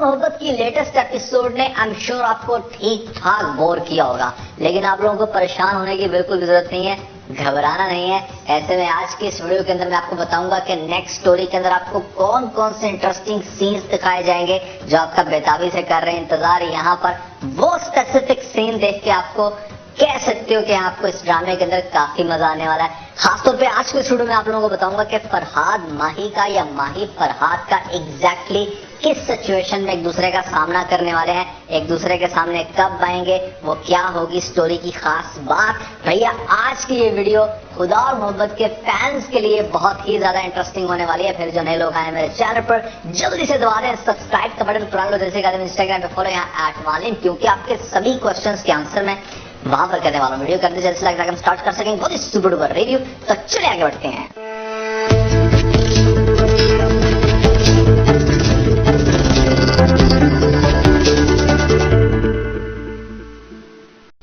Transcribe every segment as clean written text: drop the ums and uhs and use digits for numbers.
मोहब्बत की latest episode ने आई एम श्योर आपको ठीक ठाक बोर किया होगा, लेकिन आप लोगों को परेशान होने की बिल्कुल जरूरत नहीं है, घबराना नहीं है। ऐसे में आज की इस वीडियो के अंदर मैं आपको बताऊंगा कि नेक्स्ट स्टोरी के अंदर आपको कौन कौन से इंटरेस्टिंग सीन्स दिखाए जाएंगे जो आपका बेताबी से कर रहे हैं इंतजार। यहाँ पर वो स्पेसिफिक सीन देख के आपको कह सकते हो कि आपको इस ड्रामे के अंदर काफी मजा आने वाला है। खासतौर पे आज के वीडियो में आप लोगों को बताऊंगा कि फरहाद माही का या माही फरहाद का एग्जैक्टली किस सिचुएशन में एक दूसरे का सामना करने वाले हैं, एक दूसरे के सामने कब आएंगे, वो क्या होगी स्टोरी की खास बात। भैया आज की ये वीडियो खुदा और मोहब्बत के फैंस के लिए बहुत ही ज्यादा इंटरेस्टिंग होने वाली है। फिर जो नए लोग आए मेरे चैनल पर जल्दी से दबा दें सब्सक्राइब का बटन, पुराने लोग जैसे इंस्टाग्राम पे फॉलो यहाँ @वालिम, क्योंकि आपके सभी क्वेश्चंस के आंसर में वहां पर करने वाला वीडियो करते जल्दी से हम स्टार्ट कर सकेंगे बहुत ही सुपर डुपर रिव्यू। तो चलिए आगे बढ़ते हैं।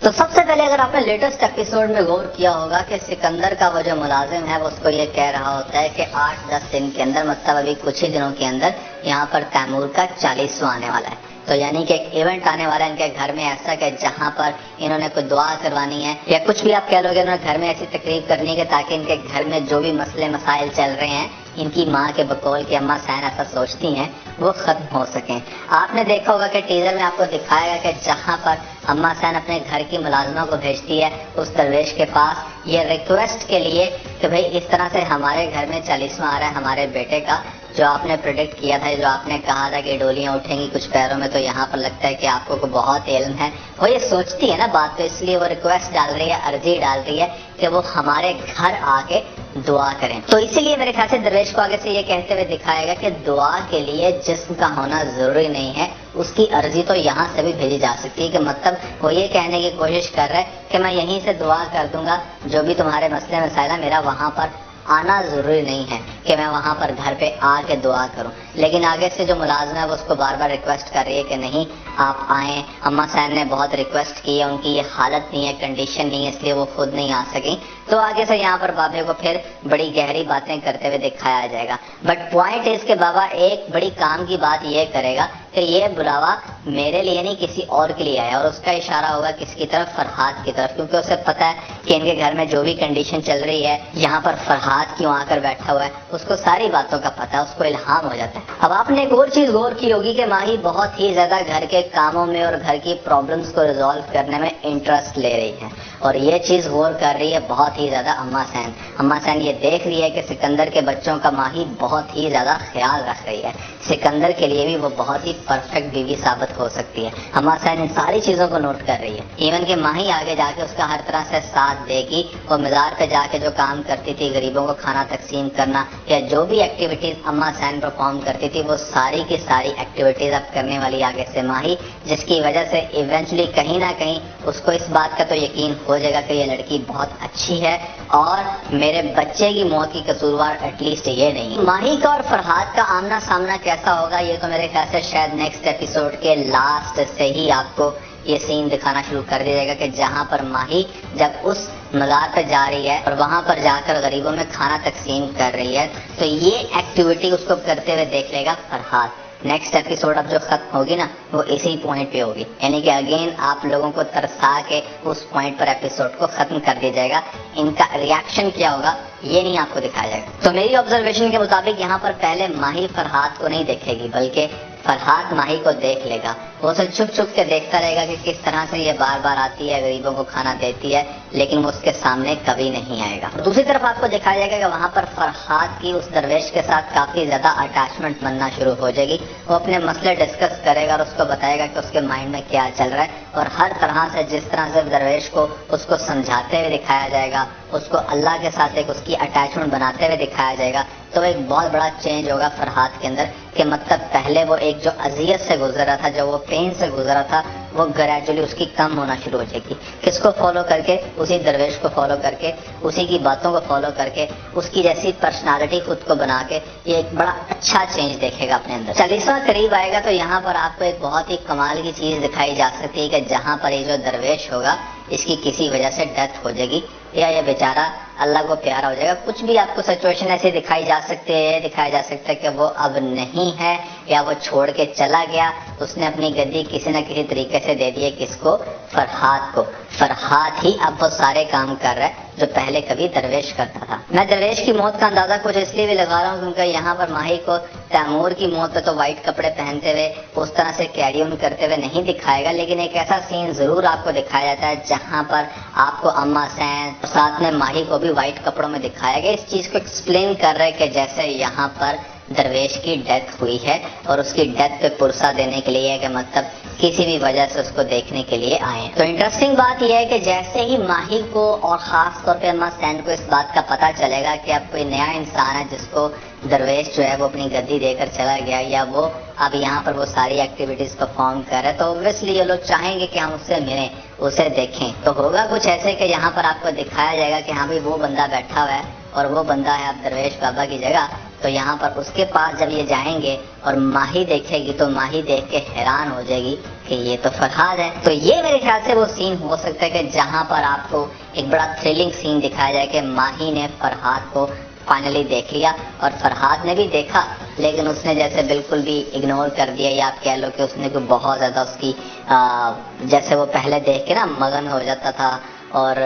तो सबसे पहले अगर आपने लेटेस्ट एपिसोड में गौर किया होगा कि सिकंदर का वो जो मुलाजिम है वो उसको ये कह रहा होता है कि 8-10 दिन के अंदर, मतलब अभी कुछ ही दिनों के अंदर यहाँ पर तैमूर का 40वां आने वाला है। तो यानी कि एक इवेंट आने वाला है इनके घर में ऐसा कि जहां पर इन्होंने कोई दुआ करवानी है या कुछ भी आप कह लोगे, इन्होंने घर में ऐसी तकरीब करनी है ताकि इनके घर में जो भी मसले मसाइल चल रहे हैं, इनकी माँ के बकौल की अम्मा सैन ऐसा सोचती हैं, वो खत्म हो सकें। आपने देखा होगा कि टीजर में आपको दिखाएगा कि जहां पर अम्मा सैन अपने घर की मुलाजमा को भेजती है उस दरवेश के पास ये रिक्वेस्ट के लिए कि भाई इस तरह से हमारे घर में 40वां आ रहा है हमारे बेटे का, जो आपने प्रेडिक्ट किया था, जो आपने कहा था कि डोलियां उठेंगी कुछ पैरों में, तो यहाँ पर लगता है कि आपको को बहुत इल्म है। वो ये सोचती है ना बात, तो इसलिए वो रिक्वेस्ट डाल रही है, अर्जी डाल रही है कि वो हमारे घर आके दुआ करें। तो इसीलिए मेरे ख्याल से दरवेश को आगे से ये कहते हुए दिखाएगा कि दुआ के लिए जिस्म का होना जरूरी नहीं है, उसकी अर्जी तो यहाँ से भी भेजी जा सकती है। कि मतलब वो ये कहने की कोशिश कर रहा है कि मैं यहीं से दुआ कर दूंगा, जो भी तुम्हारे मसले मसाइल है मेरा वहां पर आना जरूरी नहीं है कि मैं वहां पर घर पे आके दुआ करूं। लेकिन आगे से जो मुलाजिम है वो उसको बार बार रिक्वेस्ट कर रही है कि नहीं आप आए। अम्मा सैन ने बहुत रिक्वेस्ट की है, उनकी ये हालत नहीं है, कंडीशन नहीं है, इसलिए वो खुद नहीं आ सकी। तो आगे से यहाँ पर बाबे को फिर बड़ी गहरी बातें करते हुए दिखाया जाएगा। बट पॉइंट है इसके बाबा एक बड़ी काम की बात ये करेगा कि ये बुलावा मेरे लिए नहीं किसी और के लिए आया, और उसका इशारा होगा किसकी तरफ, फरहाद की तरफ, क्योंकि उसे पता है कि इनके घर में जो भी कंडीशन चल रही है यहाँ पर फरहाद क्यों आकर बैठा हुआ है, उसको सारी बातों का पता है, उसको इल्हाम हो जाता है। अब आपने एक और चीज गौर की होगी कि माही बहुत ही ज्यादा घर के कामों में और घर की प्रॉब्लम्स को रिजॉल्व करने में इंटरेस्ट ले रही है, और ये चीज गौर कर रही है बहुत ही ज्यादा अम्मा सैन। अम्मा सैन ये देख रही है कि सिकंदर के बच्चों का माही बहुत ही ज्यादा ख्याल रख रही है, सिकंदर के लिए भी वो बहुत ही परफेक्ट बीवी साबित हो सकती है। अम्मा सैन इन सारी चीजों को नोट कर रही है। इवन के माही आगे जाके उसका हर तरह से साथ देगी। वो मज़ार पे जाके जो काम करती थी, गरीबों को खाना तकसीम करना या जो भी एक्टिविटीज अम्मा सैन परफॉर्म करती थी, वो सारी की सारी एक्टिविटीज अब करने वाली आगे से माही, जिसकी वजह से इवेंचुअली कहीं ना कहीं उसको इस बात का तो यकीन हो जाएगा कि ये लड़की बहुत अच्छी है और मेरे बच्चे की मौत की कसूरवार एटलीस्ट ये नहीं। माही का और फरहाद का आमना सामना कैसा होगा ये तो मेरे ख्याल से शायद नेक्स्ट एपिसोड के लास्ट से ही आपको ये सीन दिखाना शुरू कर दिया जाएगा कि जहां पर माही जब उस मज़ार पे जा रही है और वहां पर जाकर गरीबों में खाना तकसीम कर रही है, तो ये एक्टिविटी उसको करते हुए देख लेगा फरहाद। नेक्स्ट एपिसोड अब जो खत्म होगी ना वो इसी पॉइंट पे होगी, यानी कि अगेन आप लोगों को तरसा के उस पॉइंट पर एपिसोड को खत्म कर दिया जाएगा। इनका रिएक्शन क्या होगा ये नहीं आपको दिखाया जाएगा। तो मेरी ऑब्जर्वेशन के मुताबिक यहाँ पर पहले माही फरहाद को नहीं देखेगी, बल्कि फरहाद माही को देख लेगा। वो उसे छुप छुप के देखता रहेगा कि किस तरह से ये बार बार आती है, गरीबों को खाना देती है, लेकिन वो उसके सामने कभी नहीं आएगा। दूसरी तरफ आपको दिखाया जाएगा कि वहां पर फरहाद की उस दरवेश के साथ काफी ज्यादा अटैचमेंट बनना शुरू हो जाएगी। वो अपने मसले डिस्कस करेगा और उसको बताएगा कि उसके माइंड में क्या चल रहा है, और हर तरह से जिस तरह से दरवेश को उसको समझाते हुए दिखाया जाएगा, उसको अल्लाह के साथ एक उसकी अटैचमेंट बनाते हुए दिखाया जाएगा, तो एक बहुत बड़ा चेंज होगा फरहाद के अंदर। कि मतलब पहले वो एक जो अजियत से गुजर रहा था, जो वो पेन से गुजरा था, वो ग्रेजुअली उसकी कम होना शुरू हो जाएगी। किसको फॉलो करके, उसी दरवेश को फॉलो करके, उसी की बातों को फॉलो करके, उसकी जैसी पर्सनालिटी खुद को बना के ये एक बड़ा अच्छा चेंज देखेगा अपने अंदर। 40वां करीब आएगा तो यहाँ पर आपको एक बहुत ही कमाल की चीज दिखाई जा सकती है कि जहाँ पर ये जो दरवेश होगा इसकी किसी वजह से डेथ हो जाएगी, या ये बेचारा अल्लाह को प्यारा हो जाएगा। कुछ भी आपको सिचुएशन ऐसी दिखाई जा सकती है, दिखाया जा सकता है कि वो अब नहीं है या वो छोड़ के चला गया, उसने अपनी गद्दी किसी न किसी तरीके से दे दी है किसको, फरहाद को। फरहाद ही अब वो सारे काम कर रहा है जो पहले कभी दरवेश करता था। मैं दरवेश की मौत का अंदाजा कुछ इसलिए भी लगा रहा हूँ क्योंकि यहाँ पर माही को तैमूर की मौत पे तो व्हाइट कपड़े पहनते हुए उस तरह से कैरी ऑन करते हुए नहीं दिखाएगा, लेकिन एक ऐसा सीन जरूर आपको दिखाया जाता है जहाँ पर आपको अम्मा सैन साथ में माही को भी व्हाइट कपड़ों में दिखाया गया। इस चीज को एक्सप्लेन कर रहे हैं कि जैसे यहाँ पर दरवेश की डेथ हुई है और उसकी डेथ पे पुरसा देने के लिए है कि मतलब किसी भी वजह से उसको देखने के लिए आए। तो इंटरेस्टिंग बात यह है कि जैसे ही माही को और खास तौर पे अम्मा सैन को इस बात का पता चलेगा कि अब कोई नया इंसान है जिसको दरवेश जो है वो अपनी गद्दी देकर चला गया या वो अब यहाँ पर वो सारी एक्टिविटीज परफॉर्म कर रहे, तो ऑब्वियसली ये लोग चाहेंगे कि हम उससे मिलें, उसे देखें। तो होगा कुछ ऐसे कि यहाँ पर आपको दिखाया जाएगा कि हाँ भाई वो बंदा बैठा हुआ है और वो बंदा है अब दरवेश बाबा की जगह। तो यहाँ पर उसके पास जब ये जाएंगे और माही देखेगी तो माही देख के हैरान हो जाएगी कि ये तो फरहाद है। तो ये मेरे ख्याल से वो सीन हो सकता है कि जहाँ पर आपको एक बड़ा थ्रिलिंग सीन दिखाया जाए कि माही ने फरहाद को फाइनली देख लिया और फरहाद ने भी देखा, लेकिन उसने जैसे बिल्कुल भी इग्नोर कर दिया, या आप कह लो कि उसने कोई बहुत ज्यादा उसकी जैसे वो पहले देख के ना मगन हो जाता था और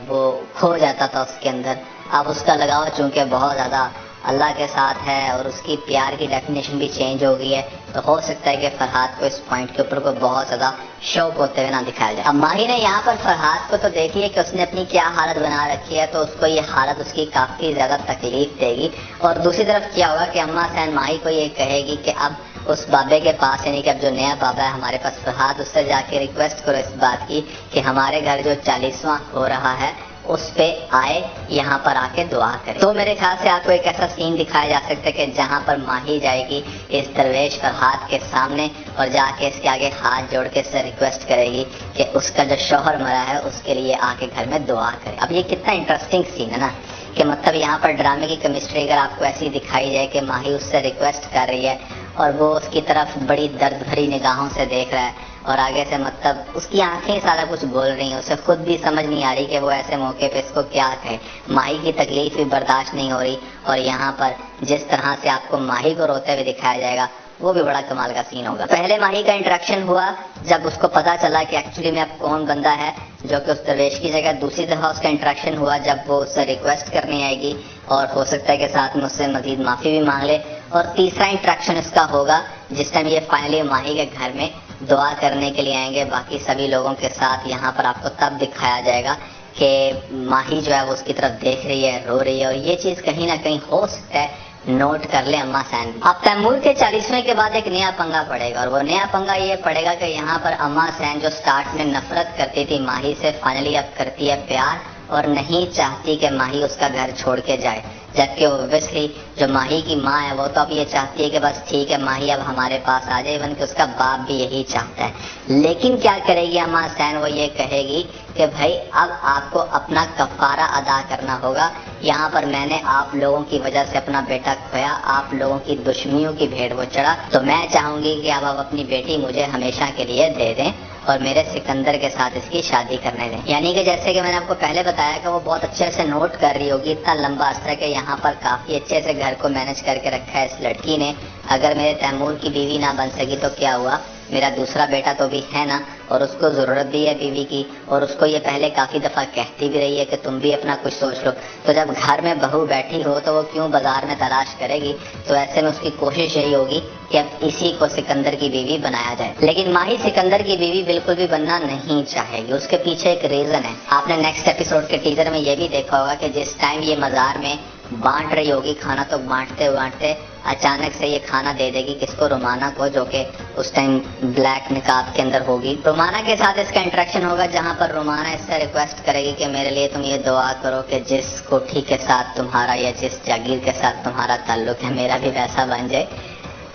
वो खो जाता था उसके अंदर। अब उसका लगाव चूंकि बहुत ज्यादा अल्लाह के साथ है और उसकी प्यार की डेफिनेशन भी चेंज हो गई है, तो हो सकता है कि फरहाद को इस पॉइंट के ऊपर को बहुत ज्यादा शौक होते हुए ना दिखाया जाए। अब माही ने यहाँ पर फरहाद को तो देखी है कि उसने अपनी क्या हालत बना रखी है, तो उसको ये हालत उसकी काफी ज्यादा तकलीफ देगी। और दूसरी तरफ क्या होगा कि अम्मा सैन माही को ये कहेगी कि अब उस बाबे के पास, यानी कि अब जो नया बाबा है हमारे पास फरहाद, उससे जाके रिक्वेस्ट करो इस बात की कि हमारे घर जो 40वां हो रहा है उस पे आए, यहाँ पर आके दुआ करे। तो मेरे ख्याल से आपको एक ऐसा सीन दिखाया जा सकता है कि जहाँ पर माही जाएगी इस दरवेश फरहाद के सामने और जाके इसके आगे हाथ जोड़ के इससे रिक्वेस्ट करेगी कि उसका जो शौहर मरा है उसके लिए आके घर में दुआ करे। अब ये कितना इंटरेस्टिंग सीन है ना, कि मतलब यहाँ पर ड्रामे की केमिस्ट्री अगर आपको ऐसी दिखाई जाए कि माही उससे रिक्वेस्ट कर रही है और वो उसकी तरफ बड़ी दर्द भरी निगाहों से देख रहा है और आगे से मतलब उसकी आंखें सारा कुछ बोल रही हैं, उसे खुद भी समझ नहीं आ रही कि वो ऐसे मौके पे इसको क्या कहे। माही की तकलीफ भी बर्दाश्त नहीं हो रही और यहाँ पर जिस तरह से आपको माही को रोते हुए दिखाया जाएगा वो भी बड़ा कमाल का सीन होगा। पहले माही का इंटरेक्शन हुआ जब उसको पता चला कि एक्चुअली में अब कौन बंदा है जो कि उस दरवेश की जगह। दूसरी दफा उसका इंटरेक्शन हुआ जब वो उससे रिक्वेस्ट करने आएगी और हो सकता है कि साथ में उससे मजीद माफी भी मांग ले। और तीसरा इंटरेक्शन इसका होगा जिस टाइम ये फाइनली माही के घर में दुआ करने के लिए आएंगे बाकी सभी लोगों के साथ। यहाँ पर आपको तब दिखाया जाएगा कि माही जो है वो उसकी तरफ देख रही है, रो रही है, और ये चीज कहीं ना कहीं हो सकता है नोट कर ले अम्मा सैन। अब तैमूर के 40वें के बाद एक नया पंगा पड़ेगा और वो नया पंगा ये पड़ेगा कि यहाँ पर अम्मा सैन जो स्टार्ट में नफरत करती थी माही से, फाइनली अब करती है प्यार और नहीं चाहती कि माही उसका घर छोड़ के जाए। जबकि ऑब्वियसली जो माही की माँ है वो तो अब ये चाहती है कि बस ठीक है माही अब हमारे पास आ जाए, इवन कि उसका बाप भी यही चाहता है। लेकिन क्या करेगी अम्मा सैन, वो ये कहेगी कि भाई अब आपको अपना कफारा अदा करना होगा। यहाँ पर मैंने आप लोगों की वजह से अपना बेटा खोया, आप लोगों की दुश्मनियों की भेड़ वो चढ़ा, तो मैं चाहूंगी कि अब आप अपनी बेटी मुझे हमेशा के लिए दे दें और मेरे सिकंदर के साथ इसकी शादी करने दें। यानी कि जैसे कि मैंने आपको पहले बताया कि वो बहुत अच्छे से नोट कर रही होगी इतना लंबा अर्सा कि यहाँ पर काफी अच्छे से घर को मैनेज करके रखा है इस लड़की ने। अगर मेरे तैमूर की बीवी ना बन सकी तो क्या हुआ, मेरा दूसरा बेटा तो भी है ना, और उसको जरूरत भी है बीवी की, और उसको ये पहले काफी दफा कहती भी रही है कि तुम भी अपना कुछ सोच लो। तो जब घर में बहू बैठी हो तो वो क्यों बाजार में तलाश करेगी। तो ऐसे में उसकी कोशिश यही होगी कि अब इसी को सिकंदर की बीवी बनाया जाए। लेकिन माही सिकंदर की बीवी बिल्कुल भी बनना नहीं चाहेगी। उसके पीछे एक रीजन है। आपने नेक्स्ट एपिसोड के टीजर में ये भी देखा होगा कि जिस टाइम ये मजार में बांट रही होगी खाना, तो बांटते बांटते अचानक से ये खाना दे देगी किसको, रोमाना को, जो कि उस टाइम ब्लैक निकाब के अंदर होगी। रोमाना के साथ इसका इंटरेक्शन होगा जहां पर रोमाना इससे रिक्वेस्ट करेगी कि मेरे लिए तुम ये दुआ करो कि जिस कोठी के साथ तुम्हारा या जिस जागीर के साथ तुम्हारा ताल्लुक है मेरा भी वैसा बन जाए।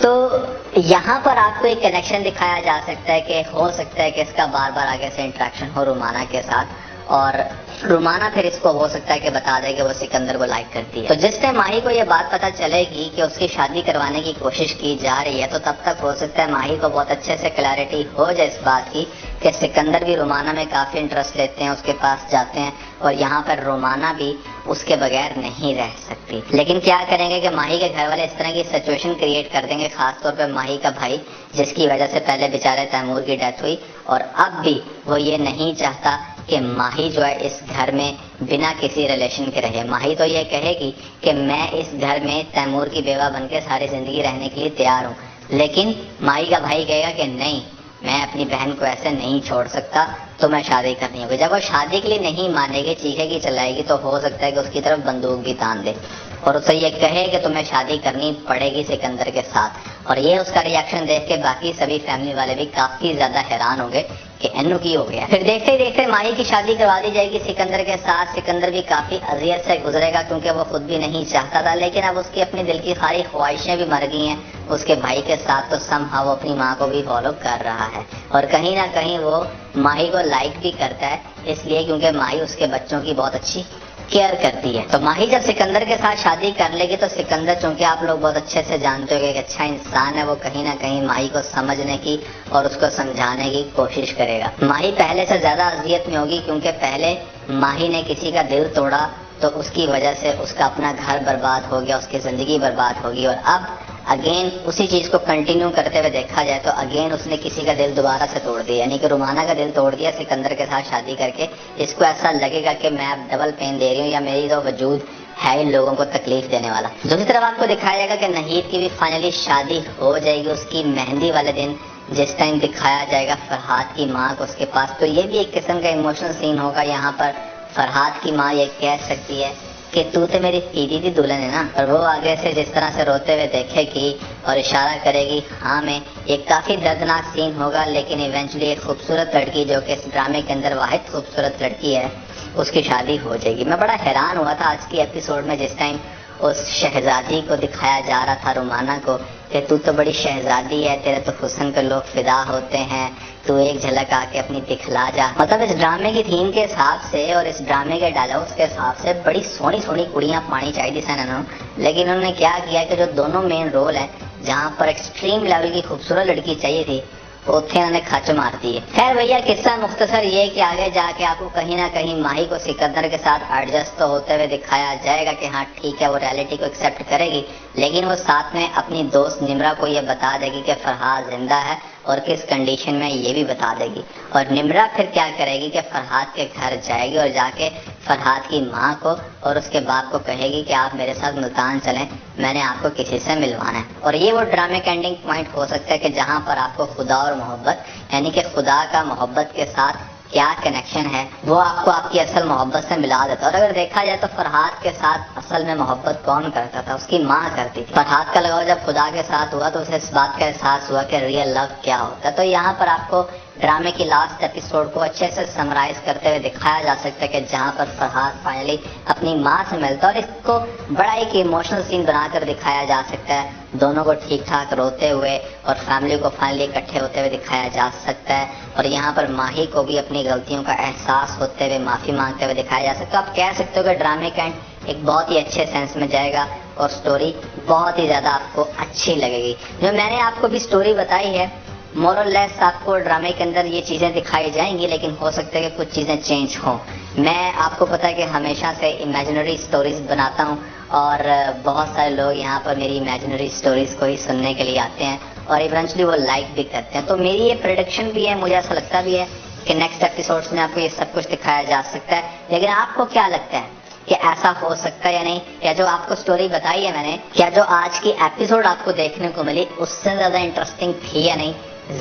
तो यहाँ पर आपको एक कनेक्शन दिखाया जा सकता है कि हो सकता है कि इसका बार बार आगे से इंटरेक्शन हो रोमाना के साथ, और रोमाना फिर इसको हो सकता है कि बता दे कि वो सिकंदर को लाइक करती है। तो जिस टाइम माही को ये बात पता चलेगी कि उसकी शादी करवाने की कोशिश की जा रही है, तो तब तक हो सकता है माही को बहुत अच्छे से क्लैरिटी हो जाए इस बात की कि सिकंदर भी रोमाना में काफी इंटरेस्ट लेते हैं, उसके पास जाते हैं, और यहाँ पर रोमाना भी اس کے بغیر نہیں رہ سکتی. لیکن کیا کریں گے کہ ماہی کے گھر والے اس طرح کی سچویشن کریٹ کر دیں گے, خاص طور پہ ماہی کا بھائی, جس کی وجہ سے پہلے بیچارے تیمور کی ڈیتھ ہوئی, اور اب بھی وہ یہ نہیں چاہتا کہ ماہی جو ہے اس گھر میں بنا کسی ریلیشن کے رہے. ماہی تو یہ کہے گی کہ میں اس گھر میں تیمور کی بیوہ بن کے ساری زندگی رہنے کے لیے تیار ہوں, لیکن ماہی کا بھائی کہے گا کہ نہیں, میں اپنی بہن کو ایسے نہیں چھوڑ سکتا, تو میں شادی کرنی ہوگی. جب وہ شادی کے لیے نہیں مانے گی, چیخے گی, چلائے گی, تو ہو سکتا ہے کہ اس کی طرف بندوق بھی تان دے اور اسے یہ کہے کہ تمہیں شادی کرنی پڑے گی سکندر کے ساتھ. اور یہ اس کا ریاکشن دیکھ کے باقی سبھی فیملی والے بھی کافی زیادہ حیران ہو گئے کہ انو کی ہو گیا. پھر دیکھتے ہی دیکھتے ماہی کی شادی کروا دی جائے گی سکندر کے ساتھ. سکندر بھی کافی اذیت سے گزرے گا کیونکہ وہ خود بھی نہیں چاہتا تھا, لیکن اب اس کی اپنی دل کی ساری خواہشیں بھی مر گئی ہیں اس کے بھائی کے ساتھ, تو somehow وہ اپنی ماں کو بھی فالو کر رہا ہے. اور کہیں نہ کہیں وہ ماہی کو لائک بھی کرتا ہے, اس لیے کیونکہ ماہی اس کے بچوں کی بہت اچھی کیئر کرتی ہے. تو ماہی جب سکندر کے ساتھ شادی کر لے گی تو سکندر, چونکہ آپ لوگ بہت اچھے سے جانتے ہو کہ ایک اچھا انسان ہے, وہ کہیں نہ کہیں ماہی کو سمجھنے کی اور اس کو سمجھانے کی کوشش کرے گا. ماہی پہلے سے زیادہ اذیت میں ہوگی کیونکہ پہلے ماہی نے کسی کا دل توڑا تو اس کی وجہ سے اس کا اپنا گھر برباد ہو گیا, اس کی زندگی برباد ہوگی, اور اب اگین اسی چیز کو کنٹینیو کرتے ہوئے دیکھا جائے تو اگین اس نے کسی کا دل دوبارہ سے توڑ دیا, یعنی کہ رومانہ کا دل توڑ دیا سکندر کے ساتھ شادی کر کے. اس کو ایسا لگے گا کہ میں اب ڈبل پین دے رہی ہوں, یا میری تو وجود ہے ان لوگوں کو تکلیف دینے والا. دوسری طرف آپ کو دکھایا جائے گا کہ نہید کی بھی فائنلی شادی ہو جائے گی. اس کی مہندی والے دن جس ٹائم دکھایا جائے گا فرحاد کی ماں کو اس کے پاس, تو یہ بھی ایک قسم کا ایموشنل سین ہوگا. یہاں پر فرحاد کی ماں یہ کہہ سکتی ہے کہ تو تے میری پیری دی دلہن ہے نا, اور وہ آگے سے جس طرح سے روتے ہوئے دیکھے گی اور اشارہ کرے گی ہاں میں. ایک کافی دردناک سین ہوگا, لیکن ایونچولی ایک خوبصورت لڑکی جو کہ اس ڈرامے کے اندر واحد خوبصورت لڑکی ہے, اس کی شادی ہو جائے گی. میں بڑا حیران ہوا تھا آج کی ایپیسوڈ میں جس ٹائم اس شہزادی کو دکھایا جا رہا تھا رومانہ کو کہ تو بڑی شہزادی ہے, تیرے تو حسن پہ لوگ فدا ہوتے ہیں, تو ایک جھلک آ کے اپنی دکھلا جا. مطلب اس ڈرامے کی تھیم کے حساب سے اور اس ڈرامے کے ڈائلاگس کے حساب سے بڑی سونی سونی کڑیاں پانی چاہیے تھیں انہوں, لیکن انہوں نے کیا کیا کہ جو دونوں مین رول ہیں جہاں پر ایکسٹریم لیول کی خوبصورت لڑکی چاہیے تھی, اتنے انہوں نے کھچ مار دی ہے. خیر بھیا قصہ مختصر یہ کہ آگے جا کے آپ کو کہیں نہ کہیں ماہی کو سکندر کے ساتھ ایڈجسٹ تو ہوتے ہوئے دکھایا جائے گا کہ ہاں ٹھیک ہے وہ ریالٹی کو ایکسیپٹ کرے گی, لیکن وہ ساتھ میں اپنی دوست نمرا کو یہ بتا دے گی کہ فرحاد زندہ ہے اور کس کنڈیشن میں یہ بھی بتا دے گی. اور نمرا پھر کیا کرے گی کہ فرحاد کے گھر جائے گی اور جا کے فرحاد کی ماں کو اور اس کے باپ کو کہے گی کہ آپ میرے ساتھ ملتان چلیں, میں نے آپ کو کسی سے ملوانا ہے. اور یہ وہ ڈرامے کا اینڈنگ پوائنٹ ہو سکتا ہے کہ جہاں پر آپ کو خدا اور محبت, یعنی کہ خدا کا محبت کے ساتھ کیا کنیکشن ہے, وہ آپ کو آپ کی اصل محبت سے ملا دیتا. اور اگر دیکھا جائے تو فرحاد کے ساتھ اصل میں محبت کون کرتا تھا, اس کی ماں کرتی تھی. فرحاد کا لگاؤ جب خدا کے ساتھ ہوا تو اسے اس بات کا احساس ہوا کہ ریئل لو کیا ہوتا ہے. تو یہاں پر آپ کو ڈرامے کی لاسٹ ایپیسوڈ کو اچھے سے سمرائز کرتے ہوئے دکھایا جا سکتا ہے کہ جہاں پر فرحاد فائنلی اپنی ماں سے ملتا ہے, اور اس کو بڑا ایک ایموشنل سین بنا کر دکھایا جا سکتا ہے, دونوں کو ٹھیک ٹھاک روتے ہوئے اور فیملی کو فائنلی اکٹھے ہوتے ہوئے دکھایا جا سکتا ہے. اور یہاں پر ماہی کو بھی اپنی غلطیوں کا احساس ہوتے ہوئے معافی مانگتے ہوئے دکھایا جا سکتا ہے. آپ کہہ سکتے ہو کہ ڈرامے کا اینڈ ایک بہت ہی اچھے سینس میں جائے گا اور سٹوری بہت ہی زیادہ آپ کو اچھی لگے گی. جو میں نے آپ کو بھی سٹوری بتائی ہے, مور اور لیس آپ کو ڈرامے کے اندر یہ چیزیں دکھائی جائیں گی, لیکن ہو سکتا ہے کہ کچھ چیزیں چینج ہوں. میں آپ کو پتا ہے کہ ہمیشہ سے امیجنری سٹوریز بناتا ہوں, اور بہت سارے لوگ یہاں پر میری امیجنری سٹوریز کو ہی سننے کے لیے آتے ہیں اور ایونچولی وہ لائک بھی کرتے ہیں. تو میری یہ پریڈکشن بھی ہے, مجھے ایسا لگتا بھی ہے کہ نیکسٹ ایپیسوڈز میں آپ کو یہ سب کچھ دکھایا جا سکتا ہے. لیکن آپ کو کیا لگتا ہے کہ ایسا ہو سکتا ہے یا نہیں؟ کیا جو آپ کو سٹوری بتائی ہے میں نے, کیا جو آج کی ایپیسوڈ آپ کو دیکھنے کو ملی اس سے زیادہ انٹرسٹنگ تھی یا نہیں؟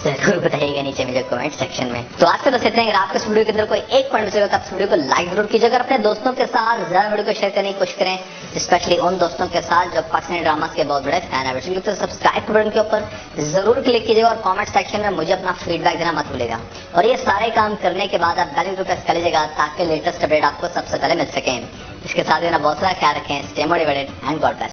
ضرور بتائیے گا نیچے مجھے کمنٹ سیکشن میں. تو آج کے بس اتنے. اگر آپ کو اس ویڈیو کے اندر کوئی ایک پوائنٹ بچے گا تو آپ اس ویڈیو کو لائک ضرور کیجیے گا, اپنے دوستوں کے ساتھ زیادہ ویڈیو کو شیئر کرنے کی کوشش کریں, اسپیشلی ان دوستوں کے ساتھ جو پاکستانی ڈراماز کے بہت بڑے فین ہیں. تو سبسکرائب بٹن کے اوپر ضرور کلک کیجیے گا اور کامنٹ سیکشن میں مجھے اپنا فیڈ بیک دینا مت بھولیے گا. اور یہ سارے کام کرنے کے بعد آپ بیل آئکن کو پریس کر لیجیے گا تاکہ لیٹسٹ اپڈیٹ آپ کو سب سے پہلے مل سکیں. اس کے ساتھ بہت سارا خیال رکھیں. Stay motivated and God bless.